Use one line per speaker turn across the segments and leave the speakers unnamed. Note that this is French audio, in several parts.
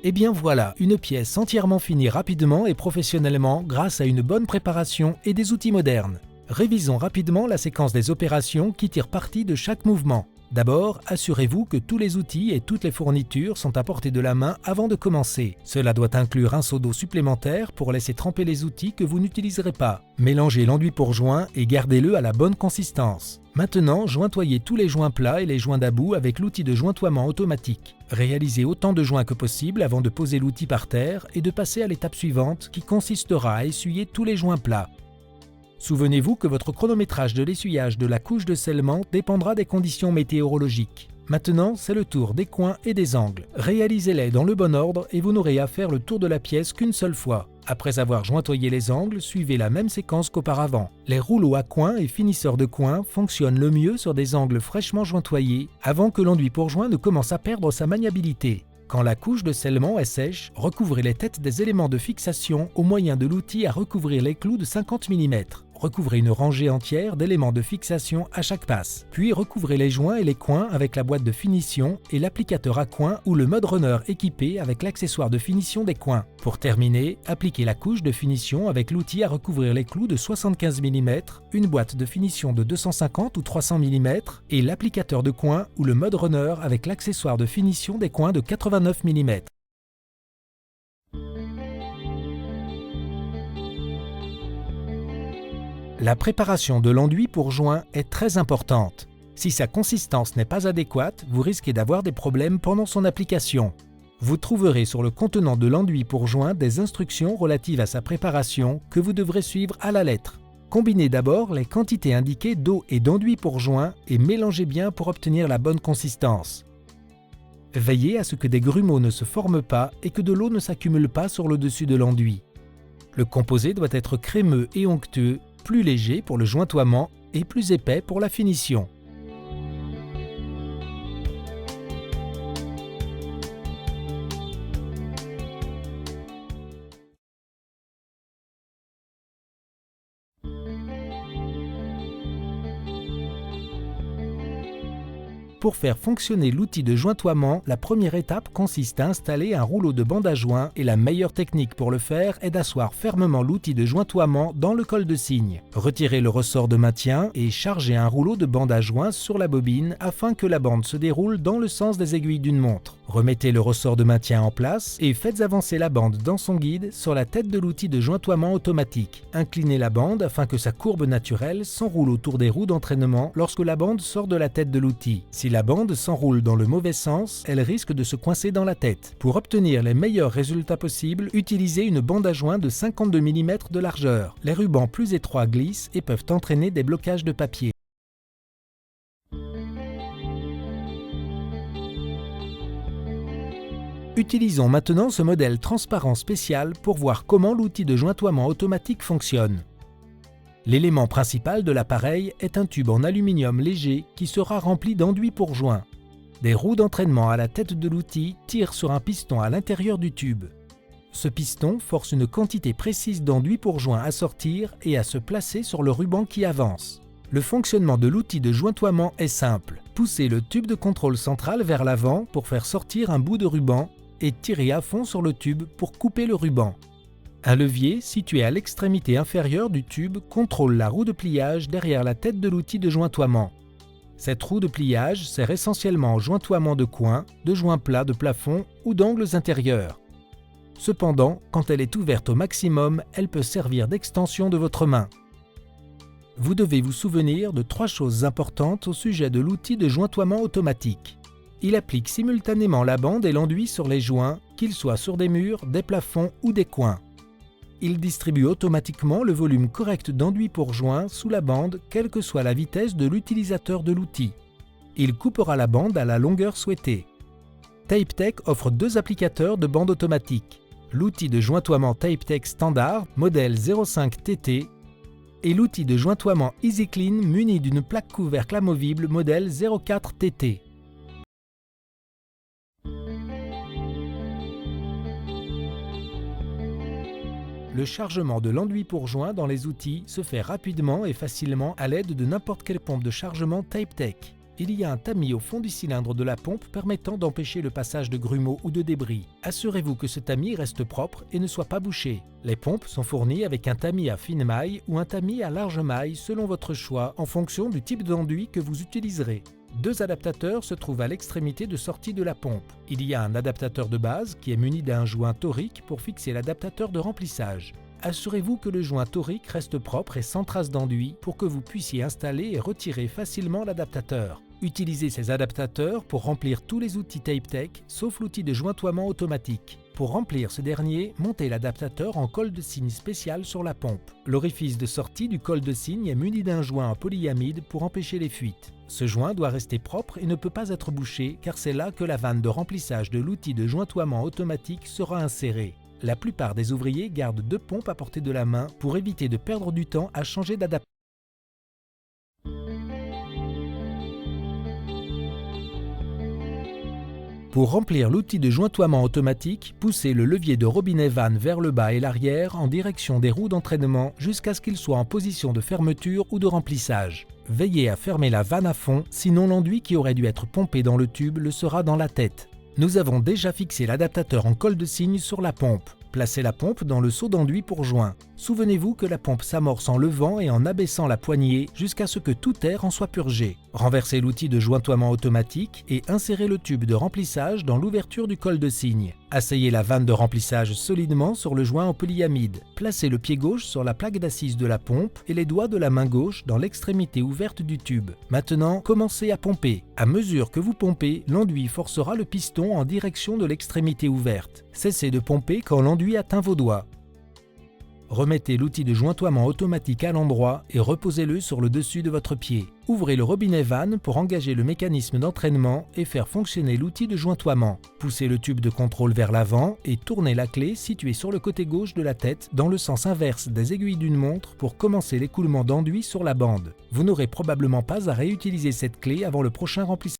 Et bien voilà, une pièce entièrement finie rapidement et professionnellement grâce à une bonne préparation et des outils modernes. Révisons rapidement la séquence des opérations qui tirent parti de chaque mouvement. D'abord, assurez-vous que tous les outils et toutes les fournitures sont à portée de la main avant de commencer. Cela doit inclure un seau d'eau supplémentaire pour laisser tremper les outils que vous n'utiliserez pas. Mélangez l'enduit pour joint et gardez-le à la bonne consistance. Maintenant, jointoyez tous les joints plats et les joints d'about avec l'outil de jointoiement automatique. Réalisez autant de joints que possible avant de poser l'outil par terre et de passer à l'étape suivante qui consistera à essuyer tous les joints plats. Souvenez-vous que votre chronométrage de l'essuyage de la couche de scellement dépendra des conditions météorologiques. Maintenant, c'est le tour des coins et des angles. Réalisez-les dans le bon ordre et vous n'aurez à faire le tour de la pièce qu'une seule fois. Après avoir jointoyé les angles, suivez la même séquence qu'auparavant. Les rouleaux à coins et finisseurs de coins fonctionnent le mieux sur des angles fraîchement jointoyés avant que l'enduit pour joint ne commence à perdre sa maniabilité. Quand la couche de scellement est sèche, recouvrez les têtes des éléments de fixation au moyen de l'outil à recouvrir les clous de 50 mm. Recouvrez une rangée entière d'éléments de fixation à chaque passe. Puis recouvrez les joints et les coins avec la boîte de finition et l'applicateur à coins ou le mode runner équipé avec l'accessoire de finition des coins. Pour terminer, appliquez la couche de finition avec l'outil à recouvrir les clous de 75 mm, une boîte de finition de 250 ou 300 mm et l'applicateur de coins ou le mode runner avec l'accessoire de finition des coins de 89 mm. La préparation de l'enduit pour joint est très importante. Si sa consistance n'est pas adéquate, vous risquez d'avoir des problèmes pendant son application. Vous trouverez sur le contenant de l'enduit pour joint des instructions relatives à sa préparation que vous devrez suivre à la lettre. Combinez d'abord les quantités indiquées d'eau et d'enduit pour joint et mélangez bien pour obtenir la bonne consistance. Veillez à ce que des grumeaux ne se forment pas et que de l'eau ne s'accumule pas sur le dessus de l'enduit. Le composé doit être crémeux et onctueux, plus léger pour le jointoiement et plus épais pour la finition. Pour faire fonctionner l'outil de jointoiement, la première étape consiste à installer un rouleau de bande à joint et la meilleure technique pour le faire est d'asseoir fermement l'outil de jointoiement dans le col de cygne. Retirez le ressort de maintien et chargez un rouleau de bande à joint sur la bobine afin que la bande se déroule dans le sens des aiguilles d'une montre. Remettez le ressort de maintien en place et faites avancer la bande dans son guide sur la tête de l'outil de jointoiement automatique. Inclinez la bande afin que sa courbe naturelle s'enroule autour des roues d'entraînement lorsque la bande sort de la tête de l'outil. Si la bande s'enroule dans le mauvais sens, elle risque de se coincer dans la tête. Pour obtenir les meilleurs résultats possibles, utilisez une bande à joint de 52 mm de largeur. Les rubans plus étroits glissent et peuvent entraîner des blocages de papier. Utilisons maintenant ce modèle transparent spécial pour voir comment l'outil de jointoiement automatique fonctionne. L'élément principal de l'appareil est un tube en aluminium léger qui sera rempli d'enduit pour joint. Des roues d'entraînement à la tête de l'outil tirent sur un piston à l'intérieur du tube. Ce piston force une quantité précise d'enduit pour joint à sortir et à se placer sur le ruban qui avance. Le fonctionnement de l'outil de jointoiement est simple. Poussez le tube de contrôle central vers l'avant pour faire sortir un bout de ruban et tirez à fond sur le tube pour couper le ruban. Un levier situé à l'extrémité inférieure du tube contrôle la roue de pliage derrière la tête de l'outil de jointoiement. Cette roue de pliage sert essentiellement au jointoiement de coins, de joints plats de plafond ou d'angles intérieurs. Cependant, quand elle est ouverte au maximum, elle peut servir d'extension de votre main. Vous devez vous souvenir de 3 choses importantes au sujet de l'outil de jointoiement automatique. Il applique simultanément la bande et l'enduit sur les joints, qu'ils soient sur des murs, des plafonds ou des coins. Il distribue automatiquement le volume correct d'enduit pour joint sous la bande, quelle que soit la vitesse de l'utilisateur de l'outil. Il coupera la bande à la longueur souhaitée. TapeTech offre 2 applicateurs de bande automatique. L'outil de jointoiement TapeTech standard, modèle 05 TT, et l'outil de jointoiement EasyClean muni d'une plaque couvercle amovible modèle 04 TT. Le chargement de l'enduit pour joint dans les outils se fait rapidement et facilement à l'aide de n'importe quelle pompe de chargement TapeTech. il y a un tamis au fond du cylindre de la pompe permettant d'empêcher le passage de grumeaux ou de débris. Assurez-vous que ce tamis reste propre et ne soit pas bouché. Les pompes sont fournies avec un tamis à fine maille ou un tamis à large maille selon votre choix en fonction du type d'enduit que vous utiliserez. 2 adaptateurs se trouvent à l'extrémité de sortie de la pompe. Il y a un adaptateur de base qui est muni d'un joint torique pour fixer l'adaptateur de remplissage. Assurez-vous que le joint torique reste propre et sans trace d'enduit pour que vous puissiez installer et retirer facilement l'adaptateur. Utilisez ces adaptateurs pour remplir tous les outils TapeTech sauf l'outil de jointoiement automatique. Pour remplir ce dernier, montez l'adaptateur en colle de cygne spécial sur la pompe. L'orifice de sortie du col de cygne est muni d'un joint en polyamide pour empêcher les fuites. Ce joint doit rester propre et ne peut pas être bouché car c'est là que la vanne de remplissage de l'outil de jointoiement automatique sera insérée. La plupart des ouvriers gardent 2 pompes à portée de la main pour éviter de perdre du temps à changer d'adaptateur. Pour remplir l'outil de jointoiement automatique, poussez le levier de robinet vanne vers le bas et l'arrière en direction des roues d'entraînement jusqu'à ce qu'il soit en position de fermeture ou de remplissage. Veillez à fermer la vanne à fond, sinon l'enduit qui aurait dû être pompé dans le tube le sera dans la tête. Nous avons déjà fixé l'adaptateur en colle de cygne sur la pompe. Placez la pompe dans le seau d'enduit pour joint. Souvenez-vous que la pompe s'amorce en levant et en abaissant la poignée jusqu'à ce que tout air en soit purgé. Renversez l'outil de jointoiement automatique et insérez le tube de remplissage dans l'ouverture du col de cygne. Asseyez la vanne de remplissage solidement sur le joint en polyamide. Placez le pied gauche sur la plaque d'assise de la pompe et les doigts de la main gauche dans l'extrémité ouverte du tube. Maintenant, commencez à pomper. À mesure que vous pompez, l'enduit forcera le piston en direction de l'extrémité ouverte. Cessez de pomper quand l'enduit atteint vos doigts. Remettez l'outil de jointoiement automatique à l'endroit et reposez-le sur le dessus de votre pied. Ouvrez le robinet vanne pour engager le mécanisme d'entraînement et faire fonctionner l'outil de jointoiement. Poussez le tube de contrôle vers l'avant et tournez la clé située sur le côté gauche de la tête dans le sens inverse des aiguilles d'une montre pour commencer l'écoulement d'enduit sur la bande. Vous n'aurez probablement pas à réutiliser cette clé avant le prochain remplissage.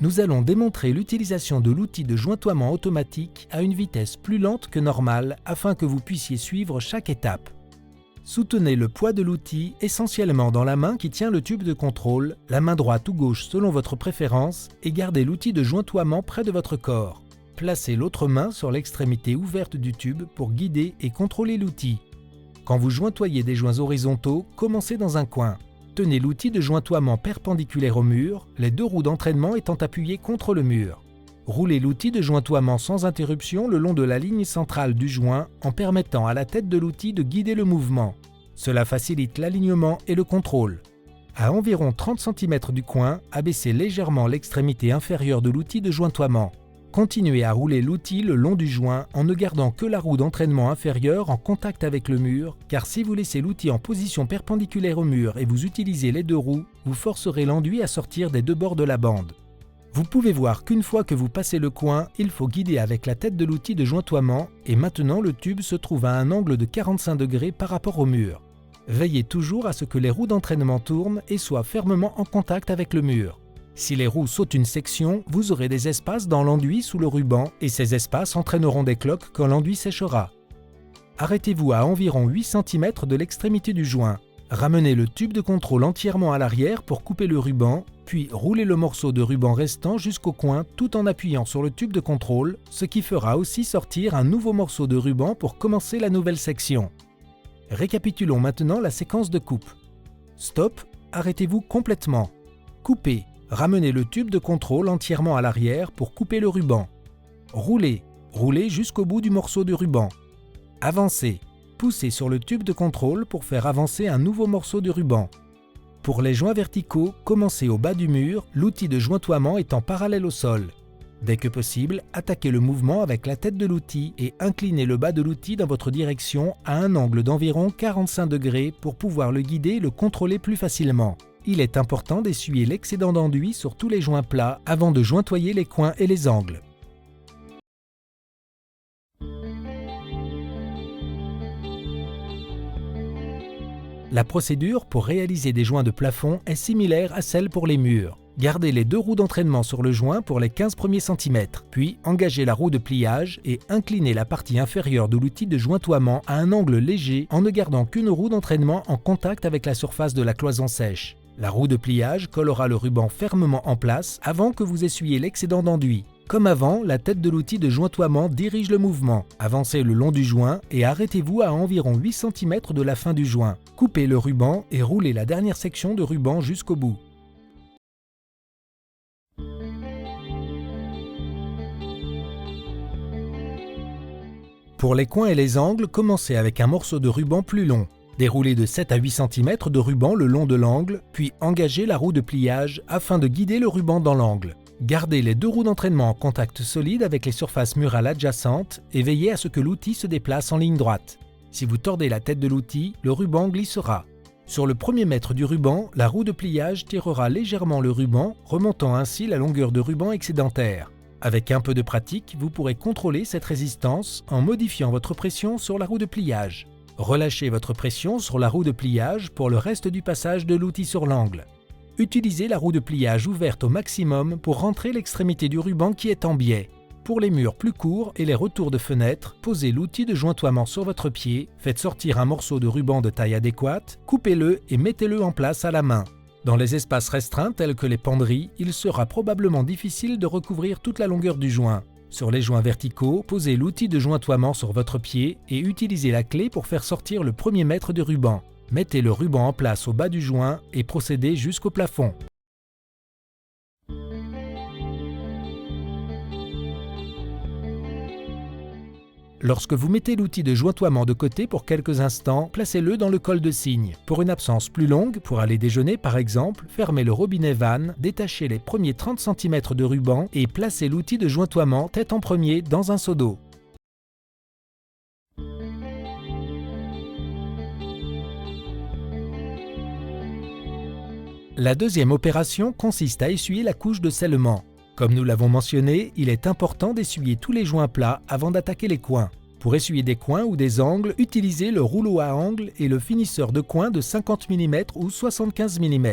Nous allons démontrer l'utilisation de l'outil de jointoiement automatique à une vitesse plus lente que normale afin que vous puissiez suivre chaque étape. Soutenez le poids de l'outil essentiellement dans la main qui tient le tube de contrôle, la main droite ou gauche selon votre préférence, et gardez l'outil de jointoiement près de votre corps. Placez l'autre main sur l'extrémité ouverte du tube pour guider et contrôler l'outil. Quand vous jointoyez des joints horizontaux, commencez dans un coin. Tenez l'outil de jointoiement perpendiculaire au mur, les 2 roues d'entraînement étant appuyées contre le mur. Roulez l'outil de jointoiement sans interruption le long de la ligne centrale du joint en permettant à la tête de l'outil de guider le mouvement. Cela facilite l'alignement et le contrôle. À environ 30 cm du coin, abaissez légèrement l'extrémité inférieure de l'outil de jointoiement. Continuez à rouler l'outil le long du joint en ne gardant que la roue d'entraînement inférieure en contact avec le mur, car si vous laissez l'outil en position perpendiculaire au mur et vous utilisez les 2 roues, vous forcerez l'enduit à sortir des 2 bords de la bande. Vous pouvez voir qu'une fois que vous passez le coin, il faut guider avec la tête de l'outil de jointoiement et maintenant le tube se trouve à un angle de 45 degrés par rapport au mur. Veillez toujours à ce que les roues d'entraînement tournent et soient fermement en contact avec le mur. Si les roues sautent une section, vous aurez des espaces dans l'enduit sous le ruban et ces espaces entraîneront des cloques quand l'enduit séchera. Arrêtez-vous à environ 8 cm de l'extrémité du joint. Ramenez le tube de contrôle entièrement à l'arrière pour couper le ruban, puis roulez le morceau de ruban restant jusqu'au coin tout en appuyant sur le tube de contrôle, ce qui fera aussi sortir un nouveau morceau de ruban pour commencer la nouvelle section. Récapitulons maintenant la séquence de coupe. Stop, arrêtez-vous complètement. Coupez. Ramenez le tube de contrôle entièrement à l'arrière pour couper le ruban. Roulez. Roulez jusqu'au bout du morceau de ruban. Avancez. Poussez sur le tube de contrôle pour faire avancer un nouveau morceau de ruban. Pour les joints verticaux, commencez au bas du mur, l'outil de jointoiement étant parallèle au sol. Dès que possible, attaquez le mouvement avec la tête de l'outil et inclinez le bas de l'outil dans votre direction à un angle d'environ 45 degrés pour pouvoir le guider et le contrôler plus facilement. Il est important d'essuyer l'excédent d'enduit sur tous les joints plats avant de jointoyer les coins et les angles. La procédure pour réaliser des joints de plafond est similaire à celle pour les murs. Gardez les 2 roues d'entraînement sur le joint pour les 15 premiers centimètres, puis engagez la roue de pliage et inclinez la partie inférieure de l'outil de jointoiement à un angle léger en ne gardant qu'une roue d'entraînement en contact avec la surface de la cloison sèche. La roue de pliage collera le ruban fermement en place avant que vous essuyez l'excédent d'enduit. Comme avant, la tête de l'outil de jointoiement dirige le mouvement. Avancez le long du joint et arrêtez-vous à environ 8 cm de la fin du joint. Coupez le ruban et roulez la dernière section de ruban jusqu'au bout. Pour les coins et les angles, commencez avec un morceau de ruban plus long. Déroulez de 7 à 8 cm de ruban le long de l'angle, puis engagez la roue de pliage afin de guider le ruban dans l'angle. Gardez les 2 roues d'entraînement en contact solide avec les surfaces murales adjacentes et veillez à ce que l'outil se déplace en ligne droite. Si vous tordez la tête de l'outil, le ruban glissera. Sur le premier mètre du ruban, la roue de pliage tirera légèrement le ruban, remontant ainsi la longueur de ruban excédentaire. Avec un peu de pratique, vous pourrez contrôler cette résistance en modifiant votre pression sur la roue de pliage. Relâchez votre pression sur la roue de pliage pour le reste du passage de l'outil sur l'angle. Utilisez la roue de pliage ouverte au maximum pour rentrer l'extrémité du ruban qui est en biais. Pour les murs plus courts et les retours de fenêtre, posez l'outil de jointoiement sur votre pied, faites sortir un morceau de ruban de taille adéquate, coupez-le et mettez-le en place à la main. Dans les espaces restreints tels que les penderies, il sera probablement difficile de recouvrir toute la longueur du joint. Sur les joints verticaux, posez l'outil de jointoiement sur votre pied et utilisez la clé pour faire sortir le premier mètre de ruban. Mettez le ruban en place au bas du joint et procédez jusqu'au plafond. Lorsque vous mettez l'outil de jointoiement de côté pour quelques instants, placez-le dans le col de cygne. Pour une absence plus longue, pour aller déjeuner par exemple, fermez le robinet vanne, détachez les premiers 30 cm de ruban et placez l'outil de jointoiement tête en premier dans un seau d'eau. La deuxième opération consiste à essuyer la couche de scellement. Comme nous l'avons mentionné, il est important d'essuyer tous les joints plats avant d'attaquer les coins. Pour essuyer des coins ou des angles, utilisez le rouleau à angles et le finisseur de coins de 50 mm ou 75 mm.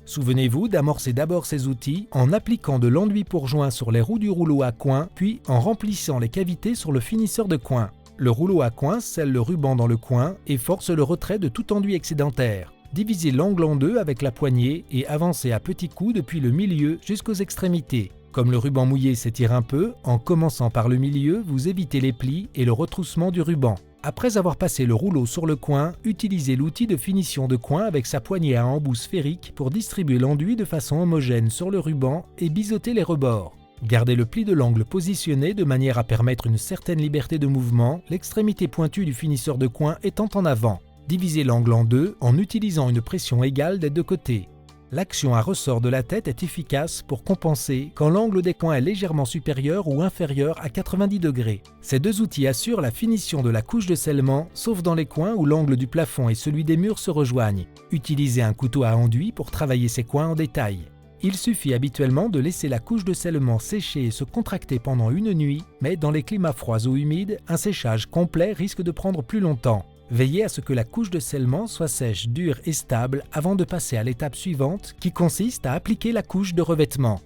Souvenez-vous d'amorcer d'abord ces outils en appliquant de l'enduit pour joint sur les roues du rouleau à coins, puis en remplissant les cavités sur le finisseur de coins. Le rouleau à coins scelle le ruban dans le coin et force le retrait de tout enduit excédentaire. Divisez l'angle en deux avec la poignée et avancez à petits coups depuis le milieu jusqu'aux extrémités. Comme le ruban mouillé s'étire un peu, en commençant par le milieu, vous évitez les plis et le retroussement du ruban. Après avoir passé le rouleau sur le coin, utilisez l'outil de finition de coin avec sa poignée à embout sphérique pour distribuer l'enduit de façon homogène sur le ruban et biseauter les rebords. Gardez le pli de l'angle positionné de manière à permettre une certaine liberté de mouvement, l'extrémité pointue du finisseur de coin étant en avant. Divisez l'angle en deux en utilisant une pression égale des deux côtés. L'action à ressort de la tête est efficace pour compenser quand l'angle des coins est légèrement supérieur ou inférieur à 90 degrés. Ces deux outils assurent la finition de la couche de scellement, sauf dans les coins où l'angle du plafond et celui des murs se rejoignent. Utilisez un couteau à enduit pour travailler ces coins en détail. Il suffit habituellement de laisser la couche de scellement sécher et se contracter pendant une nuit, mais dans les climats froids ou humides, un séchage complet risque de prendre plus longtemps. Veillez à ce que la couche de scellement soit sèche, dure et stable avant de passer à l'étape suivante qui consiste à appliquer la couche de revêtement.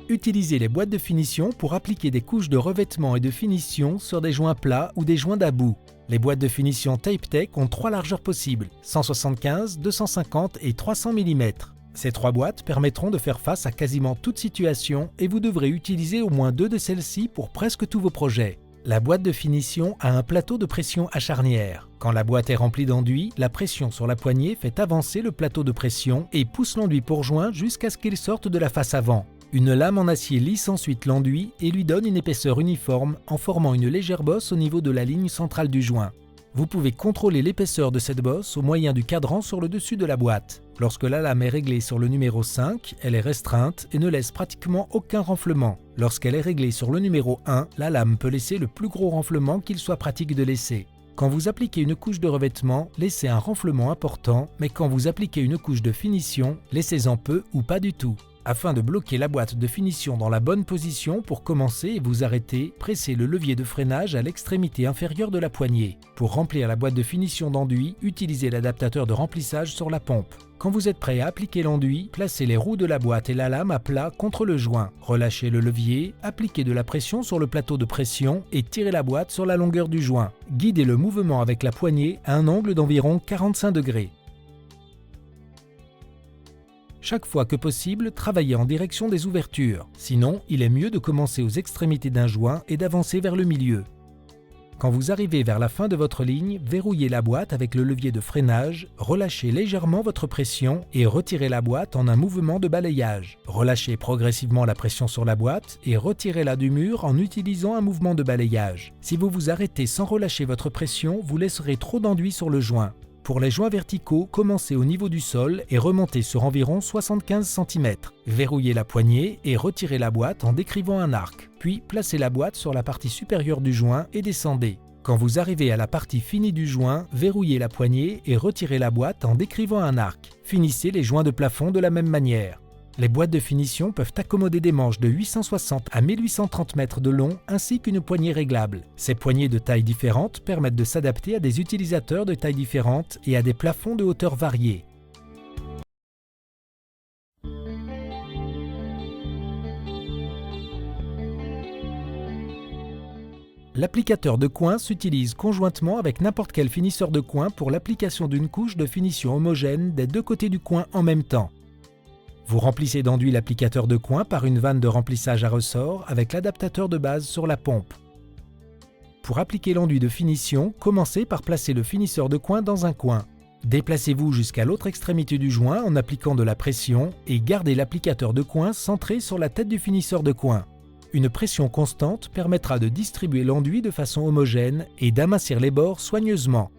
Utilisez les boîtes de finition pour appliquer des couches de revêtement et de finition sur des joints plats ou des joints d'about. Les boîtes de finition Tape-Tech ont 3 largeurs possibles, 175, 250 et 300 mm. Ces 3 boîtes permettront de faire face à quasiment toute situation et vous devrez utiliser au moins 2 de celles-ci pour presque tous vos projets. La boîte de finition a un plateau de pression à charnière. Quand la boîte est remplie d'enduit, la pression sur la poignée fait avancer le plateau de pression et pousse l'enduit pour joint jusqu'à ce qu'il sorte de la face avant. Une lame en acier lisse ensuite l'enduit et lui donne une épaisseur uniforme en formant une légère bosse au niveau de la ligne centrale du joint. Vous pouvez contrôler l'épaisseur de cette bosse au moyen du cadran sur le dessus de la boîte. Lorsque la lame est réglée sur le numéro 5, elle est restreinte et ne laisse pratiquement aucun renflement. Lorsqu'elle est réglée sur le numéro 1, la lame peut laisser le plus gros renflement qu'il soit pratique de laisser. Quand vous appliquez une couche de revêtement, laissez un renflement important, mais quand vous appliquez une couche de finition, laissez-en peu ou pas du tout. Afin de bloquer la boîte de finition dans la bonne position pour commencer et vous arrêter, pressez le levier de freinage à l'extrémité inférieure de la poignée. Pour remplir la boîte de finition d'enduit, utilisez l'adaptateur de remplissage sur la pompe. Quand vous êtes prêt à appliquer l'enduit, placez les roues de la boîte et la lame à plat contre le joint. Relâchez le levier, appliquez de la pression sur le plateau de pression et tirez la boîte sur la longueur du joint. Guidez le mouvement avec la poignée à un angle d'environ 45 degrés. Chaque fois que possible, travaillez en direction des ouvertures. Sinon, il est mieux de commencer aux extrémités d'un joint et d'avancer vers le milieu. Quand vous arrivez vers la fin de votre ligne, verrouillez la boîte avec le levier de freinage, relâchez légèrement votre pression et retirez la boîte en un mouvement de balayage. Relâchez progressivement la pression sur la boîte et retirez-la du mur en utilisant un mouvement de balayage. Si vous vous arrêtez sans relâcher votre pression, vous laisserez trop d'enduit sur le joint. Pour les joints verticaux, commencez au niveau du sol et remontez sur environ 75 cm. Verrouillez la poignée et retirez la boîte en décrivant un arc. Puis placez la boîte sur la partie supérieure du joint et descendez. Quand vous arrivez à la partie finie du joint, verrouillez la poignée et retirez la boîte en décrivant un arc. Finissez les joints de plafond de la même manière. Les boîtes de finition peuvent accommoder des manches de 860 à 1830 mètres de long ainsi qu'une poignée réglable. Ces poignées de tailles différentes permettent de s'adapter à des utilisateurs de tailles différentes et à des plafonds de hauteur variés. L'applicateur de coin s'utilise conjointement avec n'importe quel finisseur de coin pour l'application d'une couche de finition homogène des deux côtés du coin en même temps. Vous remplissez d'enduit l'applicateur de coin par une vanne de remplissage à ressort avec l'adaptateur de base sur la pompe. Pour appliquer l'enduit de finition, commencez par placer le finisseur de coin dans un coin. Déplacez-vous jusqu'à l'autre extrémité du joint en appliquant de la pression et gardez l'applicateur de coin centré sur la tête du finisseur de coin. Une pression constante permettra de distribuer l'enduit de façon homogène et d'amincir les bords soigneusement.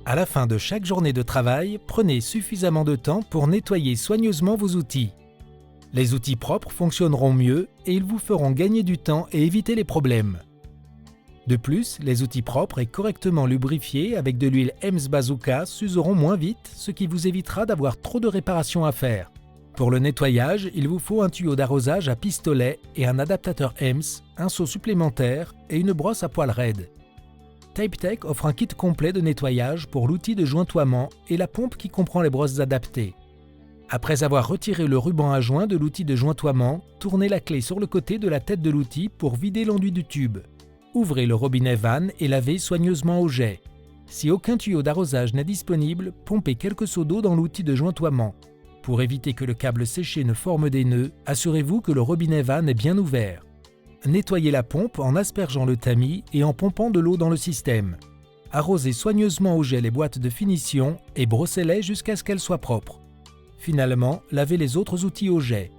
À la fin de chaque journée de travail, prenez suffisamment de temps pour nettoyer soigneusement vos outils. Les outils propres fonctionneront mieux et ils vous feront gagner du temps et éviter les problèmes. De plus, les outils propres et correctement lubrifiés avec de l'huile EMS Bazooka s'useront moins vite, ce qui vous évitera d'avoir trop de réparations à faire. Pour le nettoyage, il vous faut un tuyau d'arrosage à pistolet et un adaptateur EMS, un seau supplémentaire et une brosse à poils raides. TapeTech offre un kit complet de nettoyage pour l'outil de jointoiement et la pompe qui comprend les brosses adaptées. Après avoir retiré le ruban à joint de l'outil de jointoiement, tournez la clé sur le côté de la tête de l'outil pour vider l'enduit du tube. Ouvrez le robinet vanne et lavez soigneusement au jet. Si aucun tuyau d'arrosage n'est disponible, pompez quelques seaux d'eau dans l'outil de jointoiement. Pour éviter que le câble séché ne forme des nœuds, assurez-vous que le robinet vanne est bien ouvert. Nettoyez la pompe en aspergeant le tamis et en pompant de l'eau dans le système. Arrosez soigneusement au jet les boîtes de finition et brossez-les jusqu'à ce qu'elles soient propres. Finalement, lavez les autres outils au jet.